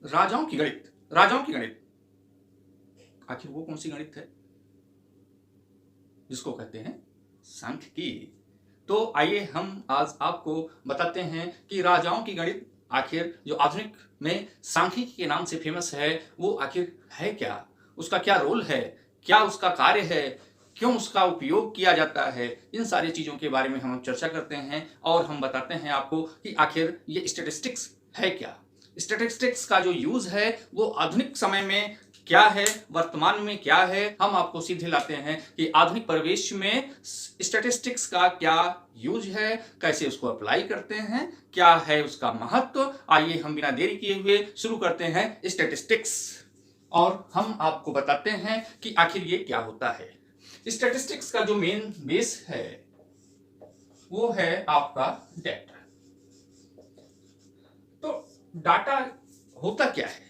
राजाओं की गणित आखिर वो कौन सी गणित है जिसको कहते हैं सांख्यिकी। तो आइए हम आज आपको बताते हैं कि राजाओं की गणित आखिर जो आधुनिक में सांख्यिकी के नाम से फेमस है वो आखिर है क्या, उसका क्या रोल है, क्या उसका कार्य है, क्यों उसका उपयोग किया जाता है, इन सारी चीज़ों के बारे में हम चर्चा करते हैं और हम बताते हैं आपको कि आखिर ये स्टैटिस्टिक्स है क्या। स्टैटिस्टिक्स का जो यूज़ है वो आधुनिक समय में क्या है, वर्तमान में क्या है, हम आपको सीधे लाते हैं कि आधुनिक परिवेश में स्टैटिस्टिक्स का क्या यूज है, कैसे उसको अप्लाई करते हैं, क्या है उसका महत्व। आइए हम बिना देरी किए हुए शुरू करते हैं स्टैटिस्टिक्स और हम आपको बताते हैं कि आखिर ये क्या होता है। स्टैटिस्टिक्स का जो मेन बेस है वो है आपका डेटा। तो डाटा होता क्या है?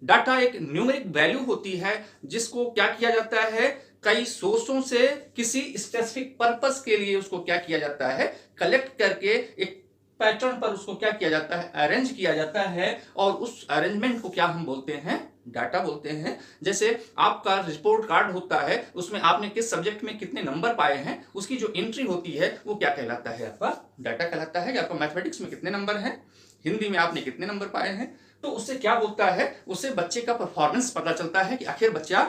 डाटा एक न्यूमेरिक वैल्यू होती है जिसको क्या किया जाता है, कई सोर्सों से किसी स्पेसिफिक पर्पस के लिए उसको क्या किया जाता है, कलेक्ट करके एक पैटर्न पर उसको क्या किया जाता है, अरेंज किया जाता है और उस अरेंजमेंट को क्या हम बोलते हैं, डाटा बोलते हैं। जैसे आपका रिपोर्ट कार्ड होता है, उसमें आपने किस सब्जेक्ट में कितने नंबर पाए हैं उसकी जो एंट्री होती है वो क्या कहलाता है, आपका डाटा कहलाता है। आपका मैथमेटिक्स में कितने नंबर हैं, हिंदी में आपने कितने नंबर पाए हैं, तो उससे क्या होता है, उससे बच्चे का परफॉर्मेंस पता चलता है कि आखिर बच्चा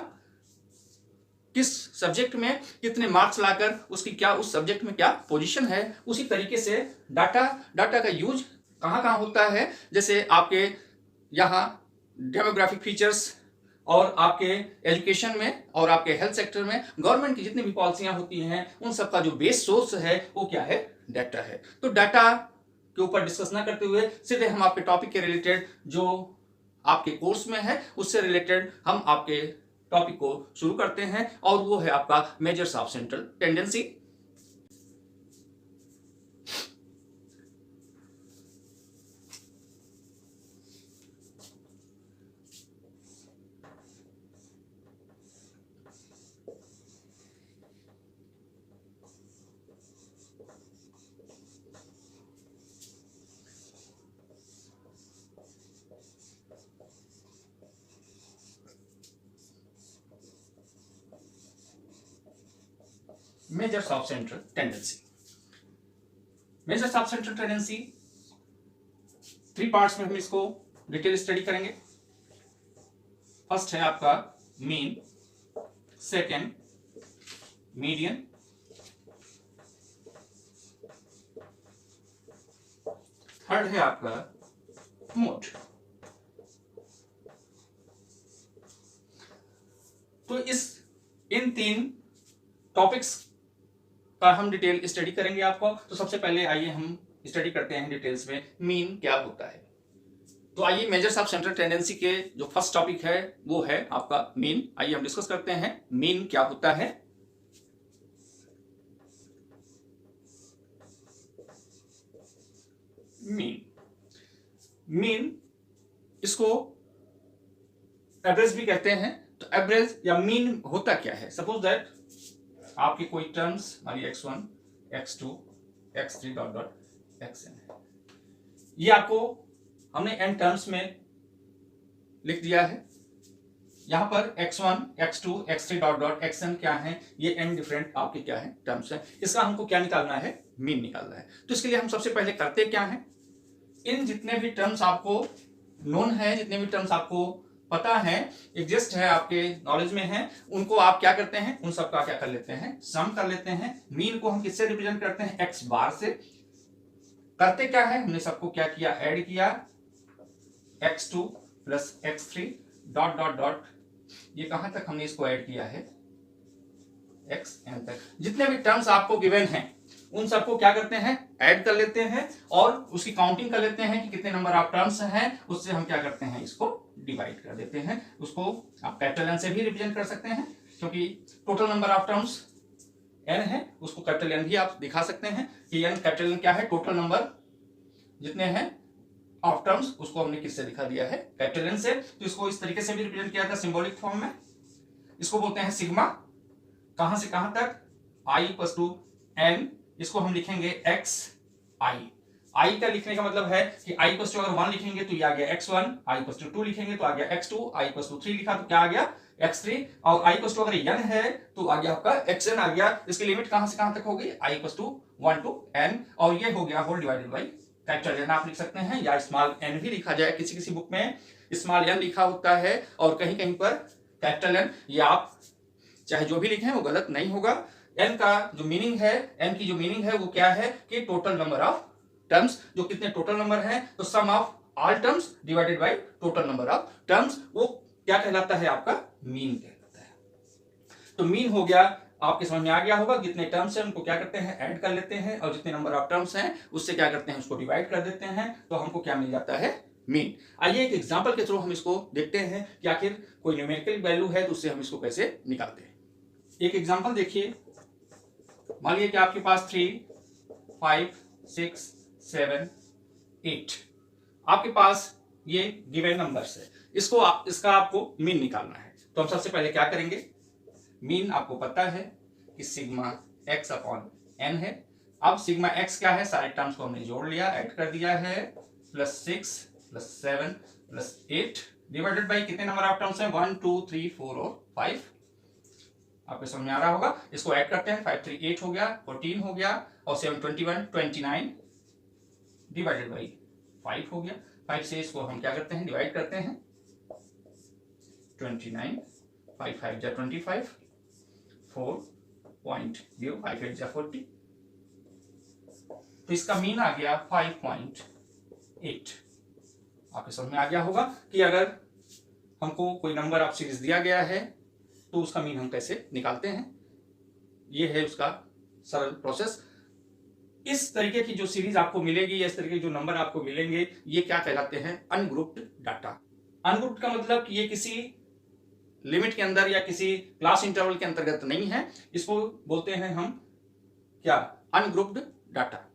किस सब्जेक्ट में कितने मार्क्स लाकर उसकी क्या उस सब्जेक्ट में क्या पोजीशन है। उसी तरीके से डाटा का यूज कहाँ कहाँ होता है, जैसे आपके यहाँ डेमोग्राफिक फीचर्स और आपके एजुकेशन में और आपके हेल्थ सेक्टर में गवर्नमेंट की जितनी भी पॉलिसियां होती हैं उन सबका जो बेस सोर्स है वो क्या है, डाटा है। तो डाटा के ऊपर डिस्कस ना करते हुए सीधे हम आपके टॉपिक के रिलेटेड जो आपके कोर्स में है उससे रिलेटेड हम आपके टॉपिक को शुरू करते हैं और वो है आपका measures of central tendency. Measures of central tendency, measures of central tendency 3 parts में हम इसको डिटेल स्टडी करेंगे। फर्स्ट है आपका मीन, सेकेंड मीडियन, थर्ड है आपका मोड। तो इन 3 टॉपिक्स का हम डिटेल स्टडी करेंगे आपको। तो सबसे पहले आइए हम स्टडी करते हैं डिटेल्स में मीन क्या होता है। तो आइए मेजर्स ऑफ सेंट्रल टेंडेंसी के जो फर्स्ट टॉपिक है वो है आपका मीन। आइए हम डिस्कस करते हैं मीन क्या होता है। मीन इसको एवरेज भी कहते हैं। तो एवरेज या मीन होता क्या है, सपोज दैट आपकी कोई टर्म्स मानिए x1 x2 x3 dot dot xn है, ये आपको हमने n टर्म्स में लिख दिया है। यहां पर x1 x2 x3 dot dot xn क्या है, ये n डिफरेंट आपके क्या है टर्म्स है। इसका हमको क्या निकालना है, मीन निकालना है। तो इसके लिए हम सबसे पहले करते क्या है, इन जितने भी टर्म्स आपको नोन है, जितने भी टर्म्स आपको पता है, एग्जिस्ट है, आपके नॉलेज में है, उनको आप क्या करते हैं, उन सब का क्या कर लेते हैं, सम कर लेते हैं। मीन को हम किससे रिप्रेजेंट करते हैं, x बार से। करते क्या है, हमने सबको क्या किया, ऐड किया, x2 plus x3 dot dot dot, ये कहां तक हमने इसको ऐड किया है, xn तक। जितने भी टर्म्स आपको गिवन हैं उन सबको क्या करते हैं, ऐड कर लेते हैं और उसकी काउंटिंग कर लेते हैं कि कितने नंबर ऑफ टर्म्स हैं, उससे हम क्या करते हैं, इसको डिवाइड कर देते हैं। उसको आप कैपिटल एन से भी रिप्रेजेंट कर सकते हैं क्योंकि total number of terms N है, उसको कैपिटल एन भी आप दिखा सकते हैं कि एन कैपिटल एन क्या है, टोटल नंबर जितने हैं ऑफ टर्म्स उसको हमने किससे दिखा दिया है, कैपिटल एन से। तो इसको इस तरीके से भी रिप्रेजेंट किया था सिंबॉलिक फॉर्म में। इसको बोलते हैं सिग्मा। कहां से कहां तक, i इक्वल टू n, इसको हम लिखेंगे x i। आई का लिखने का मतलब है कि आई इक्वल टू अगर 1 लिखेंगे तो ये आ गया x1, आई इक्वल टू 2 लिखेंगे तो आ गया x2, आई इक्वल टू 3 लिखा तो क्या आ गया x3, और आई इक्वल टू अगर n है तो आ गया आपका xn आ गया। इसकी लिमिट कहां से कहां तक होगी, I equal to 1 to n, और ये हो गया whole divided by capital N आप लिख सकते हैं, या स्मॉल एन भी लिखा जाए। किसी किसी बुक में स्मॉल एन लिखा होता है और कहीं कहीं पर कैपिटल एन, या आप चाहे जो भी लिखें वो गलत नहीं होगा। एन का जो मीनिंग है, एन की जो मीनिंग है वो क्या है कि टोटल नंबर ऑफ टर्म्स, जो कितने टोटल नंबर हैं तो sum of all terms divided by total number of terms, वो क्या कहलाता है आपका मीन कहलाता है। तो मीन हो गया, आपके समझ में आ गया होगा, कितने टर्म्स हैं उनको क्या करते हैं ऐड कर लेते हैं, और जितने नंबर ऑफ टर्म्स हैं उससे क्या करते हैं उसको डिवाइड कर देते हैं, तो हमको क्या मिल जाता है मीन। आइए एक एग्जांपल के थ्रू हम इसको देखते हैं कि आखिर कोई न्यूमेरिकल वैल्यू है तो उससे हम इसको कैसे निकालते हैं। एक एग्जांपल देखिए, मान लीजिए कि आपके पास 3, 5, 6, 7, 8 आपके पास ये गिवन नंबर्स है, इसका आपको मीन निकालना है। तो हम सबसे पहले क्या करेंगे, मीन आपको पता है कि सिग्मा x अपॉन n है। अब सिग्मा x क्या है, सारे टर्म्स को हमने जोड़ लिया, ऐड कर दिया है, +6 +7 +8 डिवाइडेड बाई कितने नंबर ऑफ टर्म्स हैं 1 2 3 4 और 5, आपको समझ में आ रहा होगा। इसको ऐड करते हैं, 5 3 8 हो गया, 14 हो गया, और 7 21 29 डिवाइडेड बाई 5 हो गया। 5 से इसको हम क्या करते हैं डिवाइड करते हैं, 29 5 5 जा 25 4.0 5 8 जा 40, तो इसका मीन आ गया 5.8। आपके समझ में आ गया होगा कि अगर हमको कोई नंबर ऑफ सीरीज दिया गया है तो उसका मीन हम कैसे निकालते हैं, ये है उसका सरल प्रोसेस। इस तरीके की जो सीरीज आपको मिलेगी या इस तरीके के जो नंबर आपको मिलेंगे ये क्या कहलाते हैं, अनग्रुप्ड डाटा। अनग्रुप्ड का मतलब कि ये किसी लिमिट के अंदर या किसी क्लास इंटरवल के अंतर्गत नहीं है, इसको बोलते हैं हम क्या, अनग्रुप्ड डाटा।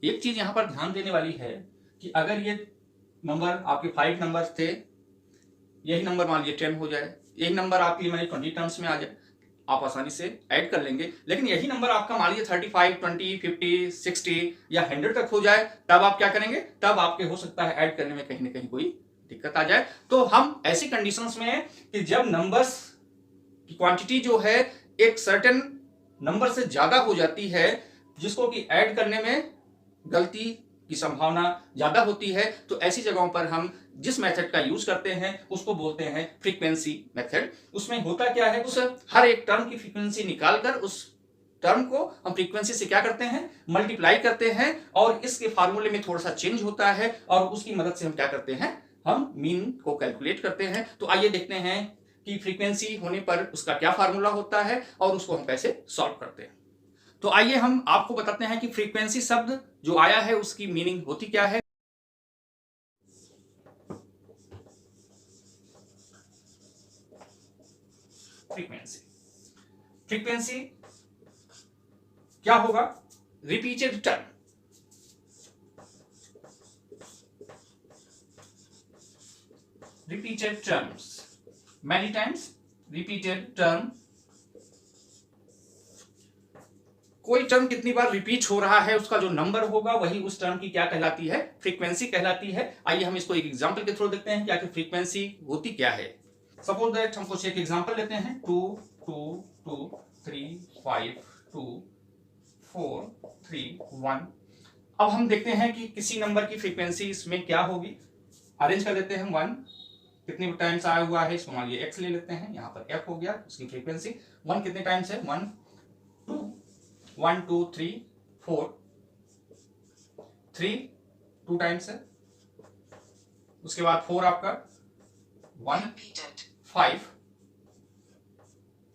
एक चीज यहां पर ध्यान देने वाली है कि अगर ये नंबर आपके 5 नंबर थे, यही नंबर मान लीजिए 10 हो जाए, यही नंबर आपके लिए मान लीजिए 20 टर्म्स में आ जाए, आप आसानी से ऐड कर लेंगे। लेकिन यही नंबर आपका मान लीजिए 35 20 50 60 या 100 तक हो जाए, तब आप क्या करेंगे, तब आपके हो सकता है ऐड करने में कहीं ना कहीं कोई दिक्कत आ जाए। तो हम ऐसी कंडीशंस में कि जब नंबर्स की क्वांटिटी जो है एक सर्टेन नंबर से ज्यादा हो जाती है, जिसको कि ऐड करने में गलती की संभावना ज्यादा होती है, तो ऐसी जगहों पर हम जिस मेथड का यूज करते हैं उसको बोलते हैं फ्रीक्वेंसी मेथड। उसमें होता क्या है, उस हर एक टर्म की फ्रीक्वेंसी निकालकर उस टर्म को हम फ्रीक्वेंसी से क्या करते हैं मल्टीप्लाई करते हैं, और इसके फार्मूले में थोड़ा सा चेंज होता है, और उसकी मदद से हम क्या करते हैं, हम मीन को कैलकुलेट करते हैं। तो आइए देखते हैं कि फ्रीक्वेंसी होने पर उसका क्या फार्मूला होता है और उसको हम कैसे सॉल्व करते हैं। तो आइए हम आपको बताते हैं कि फ्रीक्वेंसी शब्द जो आया है उसकी मीनिंग होती क्या है। फ्रीक्वेंसी क्या होगा, repeated term. Repeated terms, many times repeated term. कोई टर्म कितनी बार रिपीट हो रहा है उसका जो नंबर होगा वही उस टर्म की क्या कहलाती है, फ्रीक्वेंसी कहलाती है। आइए हम इसको एक एग्जांपल के थ्रू देखते हैं कि आखिर फ्रीक्वेंसी होती क्या है। सपोज दैट हम कुछ एक एग्जांपल लेते हैं, 2 2 2 3 5 2 4 3 1। अब हम देखते हैं कि किसी नंबर की फ्रीक्वेंसी इसमें क्या होगी। अरेंज कर लेते हैं, 1 कितने टाइम्स आया हुआ है, इसको मान लीजिए x ले लेते हैं, यहाँ पर f हो गया उसकी फ्रीक्वेंसी। 1 कितने टाइम्स है, 1 2 1 2 3 4 3 2 टाइम्स है। उसके बाद 4 आपका 1 5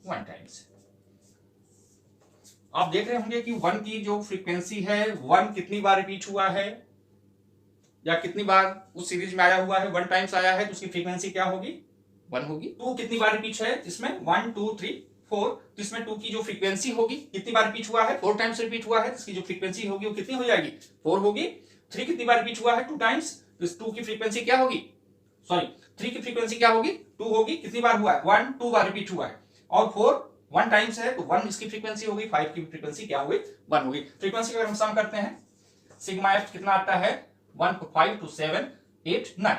1 टाइम्स। आप देख रहे होंगे कि 1 की जो फ्रीक्वेंसी है, 1 कितनी बार रिपीट हुआ है या कितनी बार उस सीरीज में आया हुआ है, 1 टाइम्स आया है तो उसकी फ्रीक्वेंसी क्या होगी, 1 होगी। 2 कितनी बार रिपीट है इसमें, 1 2 3 4, तो इसमें 2 की जो फ्रीक्वेंसी होगी कितनी बार रिपीट हुआ है, 4 टाइम्स रिपीट हुआ है, इसकी जो फ्रीक्वेंसी होगी वो कितनी हो जाएगी, 4 होगी। 3 कितनी बार रिपीट हुआ है, 2 टाइम्स, तो इस 2 की फ्रीक्वेंसी क्या होगी, सॉरी 3 की फ्रीक्वेंसी क्या होगी, 2 होगी। कितनी बार हुआ है, 1 2 बार रिपीट हुआ है, और 4 1 टाइम्स है तो 1 इसकी फ्रीक्वेंसी होगी, 5 की फ्रीक्वेंसी क्या होगी, 1 होगी। फ्रीक्वेंसी अगर हम सम करते हैं सिग्मा एफ कितना आता है 1 5 2 7 8 9।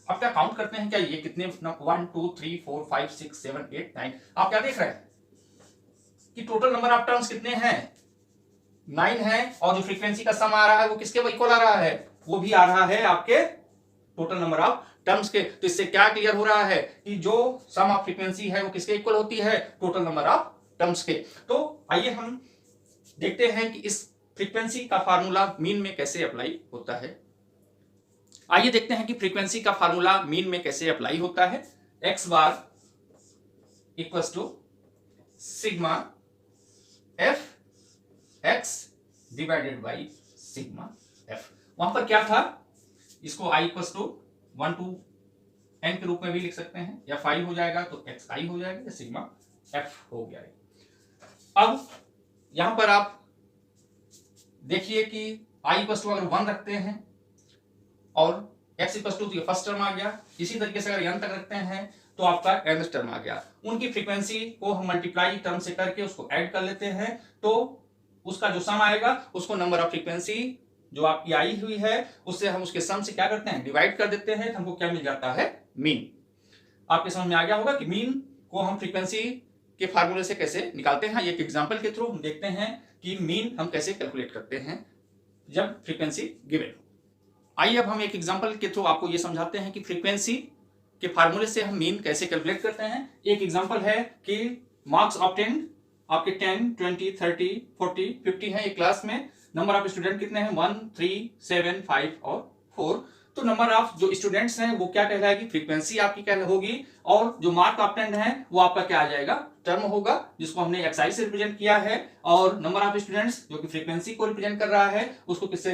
अब क्या काउंट करते हैं क्या ये कितने 1 2 3 4 5 6 7 8 9। आप क्या देख रहे हैं कि टोटल नंबर ऑफ टर्म्स कितने हैं 9 है, और जो फ्रीक्वेंसी का सम आ रहा है वो किसके इक्वल आ रहा है, वो भी आ रहा है आपके टोटल नंबर ऑफ टर्म्स के। तो इससे क्या क्लियर हो रहा है कि जो सम ऑफ फ्रीक्वेंसी है वो किसके इक्वल होती है, टोटल नंबर ऑफ टर्म्स के। तो आइए हम देखते हैं कि इस फ्रीक्वेंसी का फार्मूला मीन में कैसे अप्लाई होता है। आइए देखते हैं कि फ्रीक्वेंसी का फार्मूला मीन में कैसे अप्लाई होता है। X bar equals to sigma F X divided by sigma F. वहां पर क्या था, इसको I equals to 1 to n के रूप में भी लिख सकते हैं, या 5 हो जाएगा तो एक्स आई हो जाएगा, या सिग्मा एफ हो गया है। अब यहां पर आप देखिए कि आई इक्वल्स टू अगर 1 रखते हैं और एक्स इक्वल्स टू, तो ये फर्स्ट टर्म आ गया। इसी तरीके से अगर n तक रखते हैं तो आपका nth टर्म आ गया। उनकी फ्रीक्वेंसी को हम मल्टीप्लाई टर्म से करके उसको ऐड कर लेते हैं, तो उसका जो सम आएगा उसको नंबर ऑफ फ्रीक्वेंसी जो आपकी आई हुई है उससे हम उसके सम से क्या करते हैं, डिवाइड कर देते हैं, तो हमको क्या मिल जाता है, मीन। आपके समझ में आ गया होगा कि मीन को हम फ्रीक्वेंसी के फार्मूले से कैसे निकालते हैं। एक एग्जांपल के थ्रू हम देखते हैं कि मीन हम कैसे कैलकुलेट करते हैं जब फ्रीक्वेंसी गिवन हो। आइए अब हम एक एग्जांपल के थ्रू आपको ये समझाते हैं कि फ्रीक्वेंसी के फार्मूले से हम मीन कैसे कैलकुलेट करते हैं। एक एग्जांपल है कि मार्क्स ऑब्टेन्ड आपके 10 20 30 40 50 है एक क्लास में। नंबर ऑफ स्टूडेंट कितने हैं 1 3 7 5 और 4। तो नंबर ऑफ जो स्टूडेंट्स हैं वो क्या कहलाएगी, फ्रीक्वेंसी आपकी क्या होगी, और जो मार्क ऑब्टेन्ड है वो आपका क्या आ जाएगा, टर्म होगा, जिसको हमने एक्स आई से रिप्रेजेंट किया है। और नंबर ऑफ स्टूडेंट्स जो कि फ्रीक्वेंसी को रिप्रेजेंट कर रहा है उसको किससे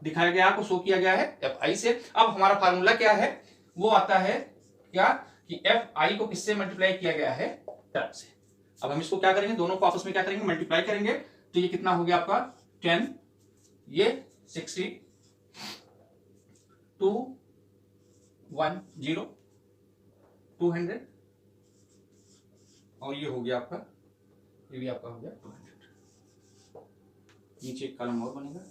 दिखाया गया, आपको शो किया गया है एफ आई से। अब हमारा फार्मूला क्या है, वो आता है क्या कि एफ आई को किससे मल्टीप्लाई किया गया है, टर्म से। अब हम इसको क्या करेंगे, दोनों को आपस में क्या करेंगे, मल्टीप्लाई करेंगे। तो ये कितना हो गया आपका 10, ये 60 2 1 0 200, और ये हो गया आपका, ये भी आपका हो गया 200। नीचे एक कॉलम और बनेगा।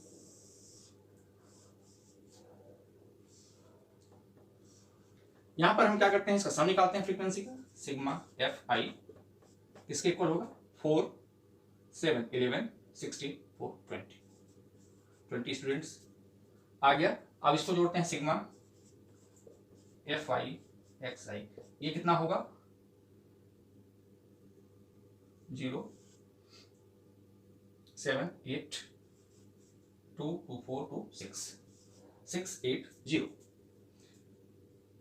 यहां पर हम क्या करते हैं, इसका सम निकालते हैं फ्रीक्वेंसी का। सिग्मा एफ आई किसके इक्वल होगा, 4 7 11 16 4 20 स्टूडेंट्स आ गया। अब इसको जोड़ते हैं सिग्मा एफ आई एक्स आई, ये कितना होगा 0 7 8 2 2 4 2 6 6 8 0।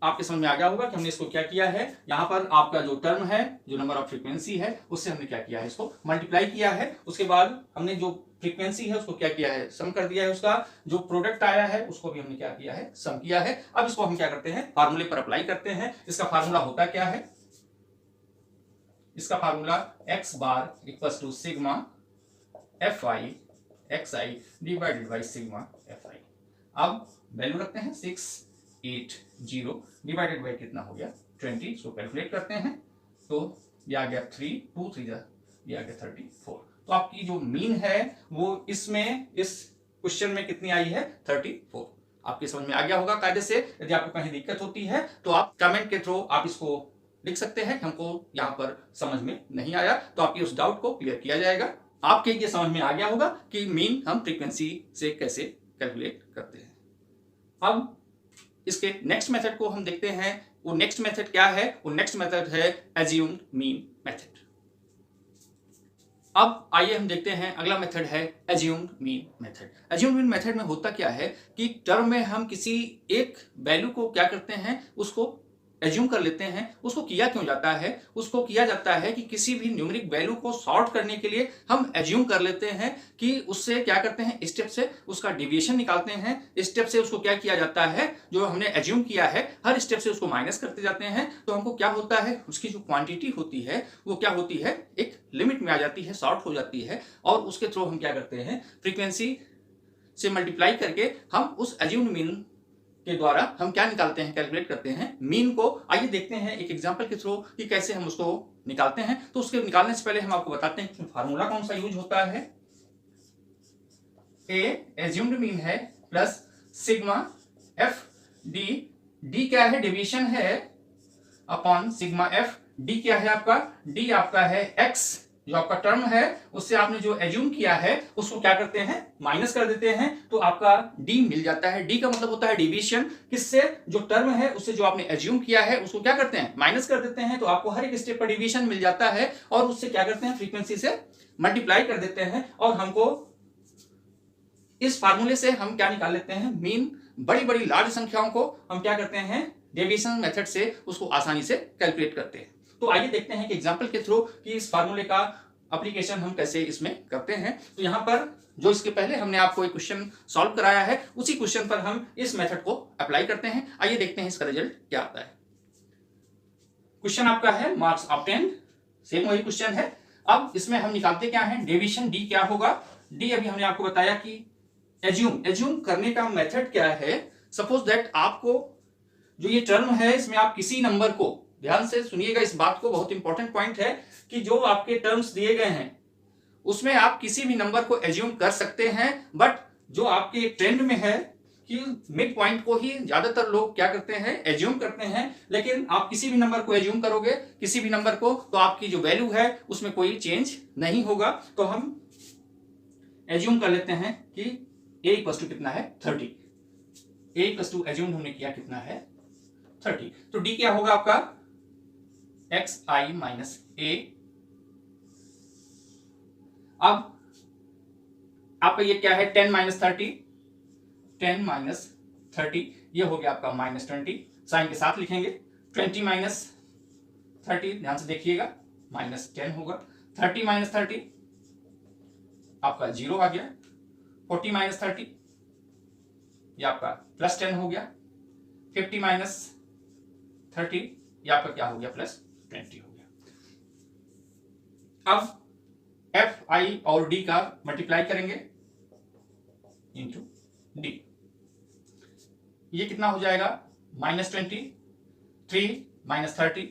आपके समझ में आ गया होगा कि हमने इसको क्या किया है, यहां पर आपका जो टर्म है, जो नंबर ऑफ फ्रीक्वेंसी है, उससे हमने क्या किया है, इसको मल्टीप्लाई किया है। उसके बाद हमने जो फ्रीक्वेंसी है उसको क्या किया है, सम कर दिया है। उसका जो प्रोडक्ट आया है उसको भी हमने क्या किया है, सम किया है। अब इसको हम क्या करते हैं, फार्मूले पर अप्लाई करते हैं। इसका फार्मूला होता क्या है, इसका formula X bar equals to sigma F I X I divided by sigma F I. अब वैल्यू रखते हैं 6 8 0 डिवाइडेड बाई कितना हो गया 20। इसको कैलकुलेट करते हैं तो ये आ गया 3 2 3 ये आ गया 34। तो आपकी जो मीन है वो इसमें, इस क्वेश्चन में कितनी आई है, 34। आपके समझ में आ गया होगा कायदे से। यदि आपको कहीं दिक्कत होती है तो आप कमेंट के थ्रू आप इसको लिख सकते हैं, हमको यहाँ पर समझ में नहीं आया, तो आपकी उस डाउट को क्लियर किया जाएगा। आपके ये समझ में आ गया होगा कि मीन हम फ्रीक्वेंसी से कैसे कैलकुलेट करते हैं। अब इसके नेक्स्ट मेथड को हम देखते हैं। वो नेक्स्ट मेथड क्या है, वो नेक्स्ट मेथड है एज्यूम्ड मीन मेथड। अब आइए हम देखते हैं अगला मेथड है assumed mean method. Assumed mean method में होता क्या है कि टर्म में हम किसी एक वैल्यू को क्या करते हैं, उसको एज्यूम कर लेते हैं। उसको किया क्यों जाता है, उसको किया जाता है कि किसी भी न्यूमेरिक वैल्यू को सॉर्ट करने के लिए हम एज्यूम कर लेते हैं कि उससे क्या करते हैं, स्टेप से उसका डिविएशन निकालते हैं। स्टेप से उसको क्या किया जाता है, जो हमने एज्यूम किया है हर स्टेप से उसको माइनस करते जाते हैं। तो हमको क्या होता है, उसकी जो क्वांटिटी होती है वो क्या होती है, एक लिमिट में आ जाती है, सॉर्ट हो जाती है। और उसके थ्रू हम क्या करते हैं, फ्रीक्वेंसी से मल्टीप्लाई करके हम उस एज्यूम्ड मीन के द्वारा हम क्या निकालते हैं, कैलकुलेट करते हैं मीन को। आइए देखते हैं एक एग्जांपल के थ्रू कि कैसे हम उसको निकालते हैं। तो उसके निकालने से पहले हम आपको बताते हैं कि फार्मूला कौन सा यूज होता है। ए एज्यूम्ड मीन है plus sigma F D, D क्या है, डेविएशन है, अपॉन सिग्मा एफ, डी क्या है आपका, डी आपका है एक्स, जो आपका टर्म है उससे आपने जो एज्यूम किया है उसको क्या करते हैं, माइनस कर देते हैं, तो आपका डी मिल जाता है। डी का मतलब होता है डिवीजन, किससे, जो टर्म है उससे जो आपने एज्यूम किया है उसको क्या करते हैं, माइनस कर देते हैं। तो आपको हर एक स्टेप पर डिवीजन मिल जाता है और उससे क्या करते हैं, फ्रीक्वेंसी से मल्टीप्लाई कर देते हैं और हमको इस फार्मूले से हम क्या निकाल लेते हैं, मीन। बड़ी बड़ी लार्ज संख्याओं को हम क्या करते हैं, डेविएशन मेथड से उसको आसानी से कैलकुलेट करते हैं। तो आइए देखते हैं कि एग्जांपल के थ्रू कि इस फार्मूले का एप्लीकेशन हम कैसे इसमें करते हैं। तो यहां पर जो इसके पहले हमने आपको एक क्वेश्चन सॉल्व कराया है उसी क्वेश्चन पर हम इस मेथड को अप्लाई करते हैं। आइए देखते हैं इसका रिजल्ट क्या आता है। क्वेश्चन आपका है मार्क्स ऑब्टेन्ड, सेम वही क्वेश्चन है। अब इसमें हम निकालते क्या है, डेविएशन डी क्या होगा। डी अभी हमने आपको बताया कि एज्यूम करने का मेथड क्या है। सपोज दैट आपको जो ये टर्म है इसमें आप किसी नंबर को, ध्यान से सुनिएगा इस बात को, बहुत इंपॉर्टेंट पॉइंट है कि जो आपके टर्म्स दिए गए हैं उसमें आप किसी भी नंबर को एज्यूम कर सकते हैं, बट जो आपके ट्रेंड में है कि मिड पॉइंट को ही ज्यादातर लोग क्या करते हैं, एज्यूम करते हैं। लेकिन आप किसी भी नंबर को एज्यूम करोगे, किसी भी नंबर को, तो आपकी जो वैल्यू है उसमें कोई चेंज नहीं होगा। तो हम एज्यूम कर लेते हैं कि a इक्वल टू कितना है, 30। a इक्वल टू एज्यूम हमने किया कितना है, 30। तो d क्या होगा आपका, xi माइनस a। अब आपका ये क्या है, 10 माइनस 30, 10 माइनस 30, ये हो गया आपका माइनस 20, साइन के साथ लिखेंगे। 20 माइनस 30, ध्यान से देखिएगा, माइनस 10 होगा। 30 माइनस 30 आपका 0 आ गया। 40 माइनस 30 ये आपका प्लस 10 हो गया। 50 माइनस 30 ये आपका क्या हो गया, प्लस 20 हो गया। अब एफ आई और डी का मल्टीप्लाई करेंगे इंटू डी, ये कितना हो जाएगा, माइनस 20, 3 माइनस 30,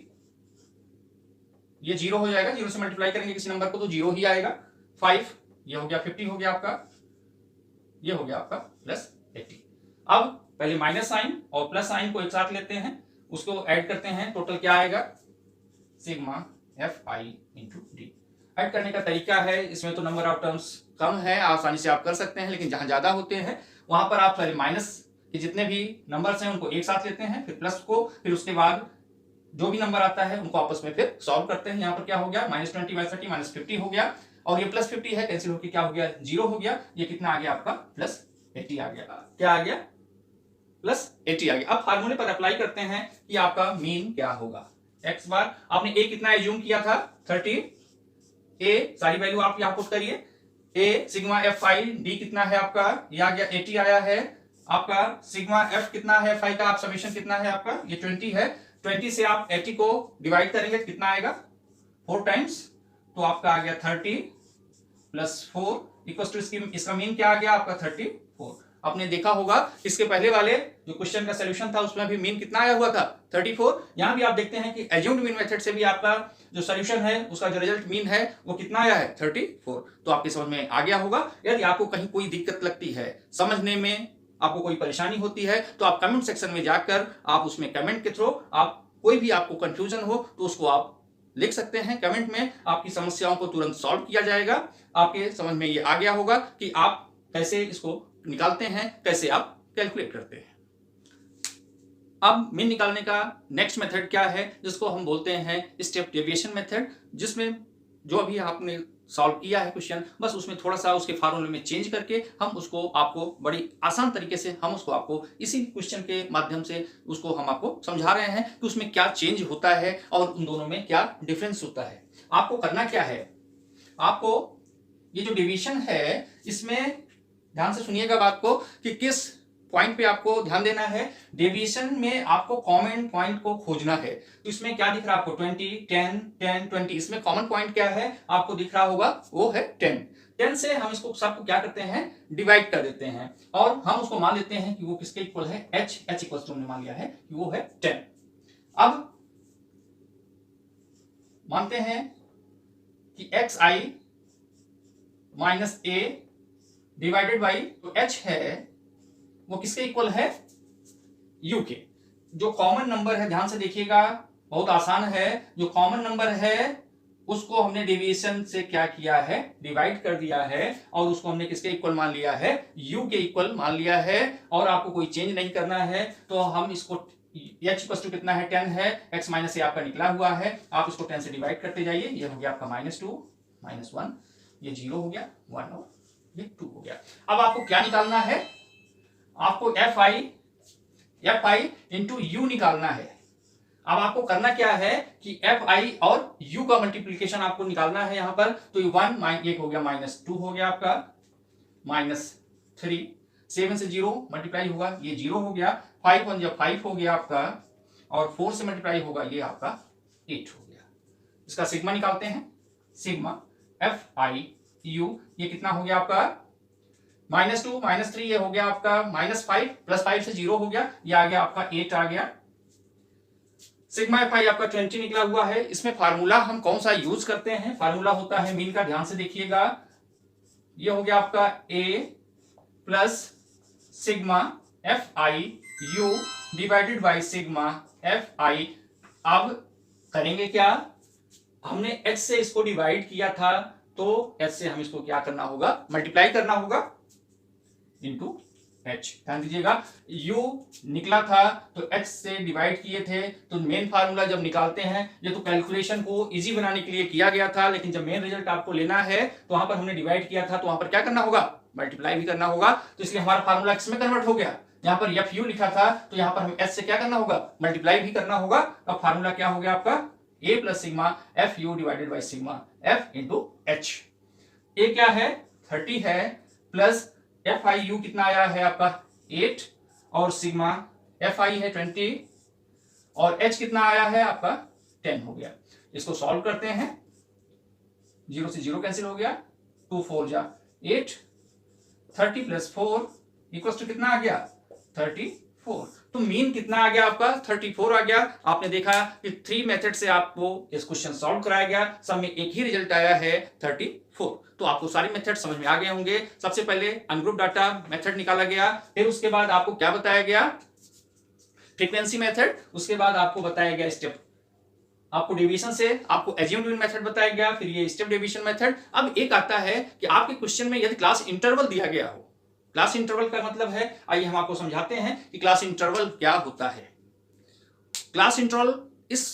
ये 0 हो जाएगा। 0 से मल्टीप्लाई करेंगे किसी नंबर को तो 0 ही आएगा। 5 ये हो गया, 50 हो गया आपका, ये हो गया आपका प्लस 80। अब पहले माइनस साइन और प्लस साइन को एक साथ लेते हैं, उसको ऐड करते हैं, टोटल क्या आएगा, सिग्मा एफ आई इंटू डी। ऐड करने का तरीका है, इसमें तो नंबर ऑफ टर्म्स कम है, आसानी से आप कर सकते हैं, लेकिन जहां ज्यादा होते हैं वहां पर आप पहले माइनस के जितने भी नंबर्स हैं उनको एक साथ लेते हैं, फिर प्लस को, फिर उसके बाद जो भी नंबर आता है उनको आपस में फिर सॉल्व करते हैं। यहाँ पर क्या हो गया, माइनस 20 माइनस 30 माइनस 50 हो गया, और ये प्लस 50 है, कैंसिल होकर क्या हो गया, 0 हो गया। ये कितना आ गया आपका, प्लस 80 आ गया। क्या आ गया, प्लस 80 आ गया। अब फार्मूले पर अप्लाई करते हैं कि आपका मीन क्या होगा। एक्स बार आपने ए कितना एज्यूम किया था, 30। ए सारी वैल्यू आप यहाँ पुट करिए। ए सिग्मा एफ आई, डी कितना है आपका, ये आ गया 80 आया है। आपका सिग्मा एफ कितना है, फाई का आप समेशन कितना है आपका, ये 20 है। 20 से आप 80 को डिवाइड करेंगे, कितना आएगा, 4 टाइम्स, तो आपका आ गया 30 प्लस 4 इक्वल टू इसका मीन क्या आ गया आपका 34। आपने देखा होगा इसके पहले वाले जो क्वेश्चन का सॉल्यूशन था उसमें भी मीन कितना आया हुआ था, 34। यहां भी आप देखते हैं कि एज्यूम्ड मीन मेथड से भी आपका जो सॉल्यूशन है उसका जो रिजल्ट मीन है वो कितना आया है, 34। तो आपके समझ में आ गया होगा। यदि आपको कहीं कोई दिक्कत लगती है, समझने में आपको कोई परेशानी होती है, तो आप कमेंट सेक्शन में जाकर आप उसमें कमेंट के थ्रू आप कोई भी आपको कंफ्यूजन हो तो उसको आप लिख सकते हैं कमेंट में, आपकी समस्याओं को तुरंत सॉल्व किया जाएगा। आपके समझ में ये आ गया होगा कि आप कैसे इसको निकालते हैं, कैसे आप कैलकुलेट करते हैं। अब मीन निकालने का नेक्स्ट मेथड क्या है, जिसको हम बोलते हैं स्टेप डेविएशन मेथड, जिसमें जो अभी आपने सॉल्व किया है क्वेश्चन, बस उसमें थोड़ा सा उसके फार्मूले में चेंज करके हम उसको आपको बड़ी आसान तरीके से हम उसको आपको इसी क्वेश्चन के माध्यम से उसको हम आपको समझा रहे हैं कि उसमें क्या चेंज होता है और उन दोनों में क्या डिफरेंस होता है। आपको करना क्या है, आपको ये जो डिवीजन है इसमें ध्यान से सुनिएगा बात को कि किस पॉइंट पे आपको ध्यान देना है। डेविएशन में आपको कॉमन पॉइंट को खोजना है। तो इसमें क्या दिख रहा है आपको, 20 10 10 20, इसमें कॉमन पॉइंट क्या है आपको दिख रहा होगा, वो है 10। 10 से हम इसको सबको क्या करते हैं, डिवाइड कर देते हैं और हम उसको मान लेते हैं कि वो किसके इक्वल है, h इक्वल टू हमने मान लिया है कि वो है 10। अब मानते हैं कि xi minus a divided by जो h है वो किसके इक्वल है, u के। जो कॉमन नंबर है ध्यान से देखिएगा, बहुत आसान है, जो कॉमन नंबर है उसको हमने डेविएशन से क्या किया है, डिवाइड कर दिया है और उसको हमने किसके इक्वल मान लिया है, u के इक्वल मान लिया है। और आपको कोई चेंज नहीं करना है, तो हम इसको h इक्वल टू कितना है, 10 है, x माइनस ए आपका निकला हुआ है, आप इसको 10 से डिवाइड करते जाइए, ये हो गया आपका -2 -1, ये 0 हो गया, 1 और ये 2 हो गया। अब आपको क्या निकालना है, आपको fi इंटू यू निकालना है। अब आपको करना क्या है कि fi और u का मल्टीप्लीकेशन आपको निकालना है यहाँ पर, तो ये 1 एक हो गया, -2 हो गया आपका, -3, 7 से 0 मल्टीप्लाई होगा, ये 0 हो गया, 5 1 जब 5 हो गया आपका, और 4 से मल्टीप्लाई होगा, ये आपका 8 हो गया। इसका सिग्मा निकालते हैं, सिग्मा fi u ये कितना हो गया आपका, -2 -3 ये हो गया आपका, -5 +5 से 0 हो गया, ये आ गया आपका 8 आ गया। सिग्मा fi आपका 20 निकला हुआ है। इसमें फार्मूला हम कौन सा यूज करते हैं, फार्मूला होता है मीन का, ध्यान से देखिएगा, ये हो गया आपका a plus sigma fi u divided by sigma fi। अब करेंगे क्या, हमने h से इसको डिवाइड किया था, तो h से हम इसको क्या करना होगा, मल्टीप्लाई करना होगा इंटू h। ध्यान दीजिएगा, u निकला था तो x से डिवाइड किए थे, तो मेन फार्मूला जब निकालते हैं, ये तो कैलकुलेशन को इजी बनाने के लिए किया गया था, लेकिन जब मेन रिजल्ट आपको लेना है तो वहां पर हमने डिवाइड किया था, तो वहां पर क्या करना होगा, मल्टीप्लाई भी करना होगा। तो इसलिए हमारा फार्मूला x में कन्वर्ट हो गया, यहाँ पर fu लिखा था, तो यहाँ पर हमें h से क्या करना होगा, मल्टीप्लाई भी करना होगा। अब फार्मूला क्या हो गया आपका, a plus sigma fu divided by sigma f into h। a क्या है, 30 है, प्लस FIU कितना आया है आपका 8, और सिग्मा FI है 20, और H कितना आया है आपका 10 हो गया। इसको सॉल्व करते हैं, 0 से 0 कैंसिल हो गया, 2 4 जा 8, 30 प्लस 4 इक्वल्स टू कितना आ गया, 34। तो मीन कितना आ गया आपका, 34 आ गया। आपने देखा कि 3 मेथड से आपको इस क्वेश्चन सॉल्व कराया गया, सब में एक ही रिजल्ट आया है 34। तो आपको सारे मेथड समझ में आ गए होंगे। सबसे पहले अनग्रुप डाटा मेथड निकाला गया, फिर उसके बाद आपको क्या बताया गया, फ्रीक्वेंसी मेथड, उसके बाद आपको बताया गया स्टेप, आपको डिवीजन से आपको एज्यूम्ड मेथड बताया गया, फिर ये स्टेप डिवीजन मेथड। अब एक आता है कि आपके क्वेश्चन में यदि क्लास इंटरवल दिया गया हो, क्लास इंटरवल का मतलब है, आइए हम आपको समझाते हैं कि क्लास इंटरवल क्या होता है। क्लास इंटरवल, इस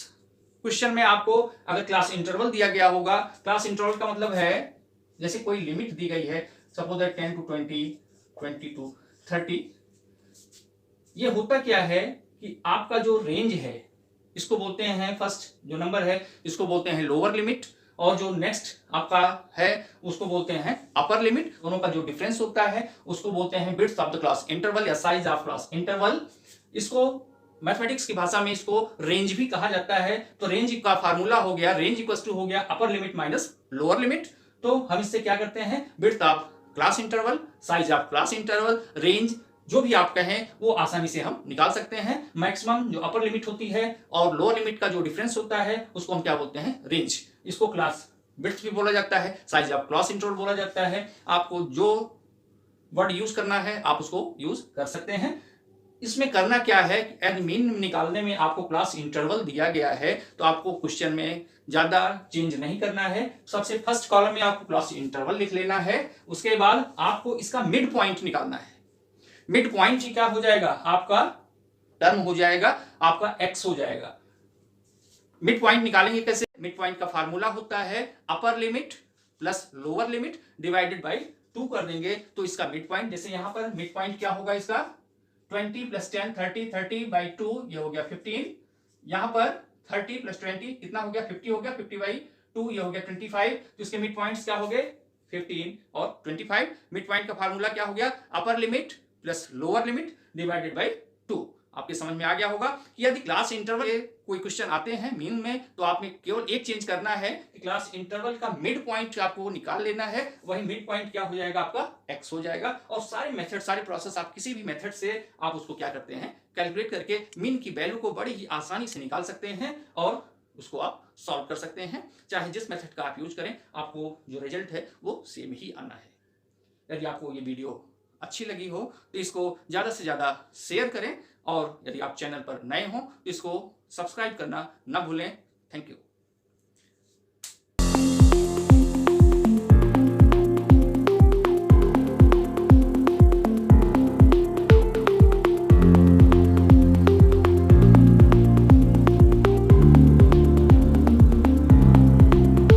क्वेश्चन में आपको अगर क्लास इंटरवल दिया गया होगा, क्लास इंटरवल का मतलब है जैसे कोई लिमिट दी गई है, सपोज दैट 10 to 20, 20 to 30। ये होता क्या है कि आपका जो रेंज है, इसको बोलते हैं, फर्स्ट जो नंबर है इसको बोलते हैं लोअर लिमिट, और जो नेक्स्ट आपका है उसको बोलते हैं अपर लिमिट। दोनों का जो डिफरेंस होता है उसको बोलते हैं width of the class interval या साइज ऑफ क्लास इंटरवल। इसको मैथमेटिक्स की भाषा में इसको रेंज भी कहा जाता है। तो रेंज का फार्मूला हो गया, रेंज इक्वल्स टू हो गया upper limit minus lower limit. तो हम इससे क्या करते हैं, width of class interval, size of class interval, range जो भी आप कहें वो आसानी से हम निकाल सकते हैं। मैक्सिमम जो अपर लिमिट होती है और लोअर लिमिट का जो डिफरेंस होता है उसको हम क्या बोलते हैं, रेंज। इसको क्लास विड्थ भी बोला जाता है, साइज ऑफ क्लास इंटरवल बोला जाता है। आपको जो वर्ड यूज करना है आप उसको यूज कर सकते हैं। इसमें करना क्या है, मीन निकालने में आपको क्लास इंटरवल दिया गया है, तो आपको क्वेश्चन में ज्यादा चेंज नहीं करना है। सबसे फर्स्ट कॉलम में आपको क्लास इंटरवल लिख लेना है, उसके बाद आपको इसका मिड पॉइंट निकालना है। मिड पॉइंट ही क्या हो जाएगा, आपका टर्म हो जाएगा, आपका एक्स हो जाएगा। मिड पॉइंट निकालेंगे कैसे, मिड पॉइंट का फार्मूला होता है upper limit plus lower limit divided by 2 कर देंगे, तो इसका मिड पॉइंट, जैसे यहां पर मिड पॉइंट क्या होगा इसका 20 प्लस 10 30, 30 बाई 2 ये हो गया 15। यहां पर 30 प्लस 20 कितना हो गया, 50 हो गया, 50 बाई 2 ये हो गया 25। तो इसके मिड पॉइंट्स क्या हो गए, 15 और 25। मिड पॉइंट का फार्मूला क्या हो गया, upper limit plus lower limit divided by 2। आपके समझ में आ गया होगा कि यदि क्लास इंटरवल के कोई क्वेश्चन आते हैं मीन में, तो आपने केवल एक चेंज करना है कि क्लास इंटरवल का मिड पॉइंट आपको निकाल लेना है। वही मिड पॉइंट क्या हो जाएगा, आपका x हो जाएगा। और सारे मेथड, सारे प्रोसेस आप किसी भी मेथड से आप उसको क्या करते हैं, कैलकुलेट करके मीन की वैल्यू को बड़ी ही आसानी से निकाल सकते हैं और उसको आप सॉल्व कर सकते हैं। चाहे जिस मेथड का आप यूज करें, आपको जो रिजल्ट है वो सेम ही आना है। यदि आपको ये वीडियो अच्छी लगी हो तो इसको ज़्यादा से ज़्यादा शेयर करें, और यदि आप चैनल पर नए हों तो इसको सब्सक्राइब करना ना भूलें। Thank you.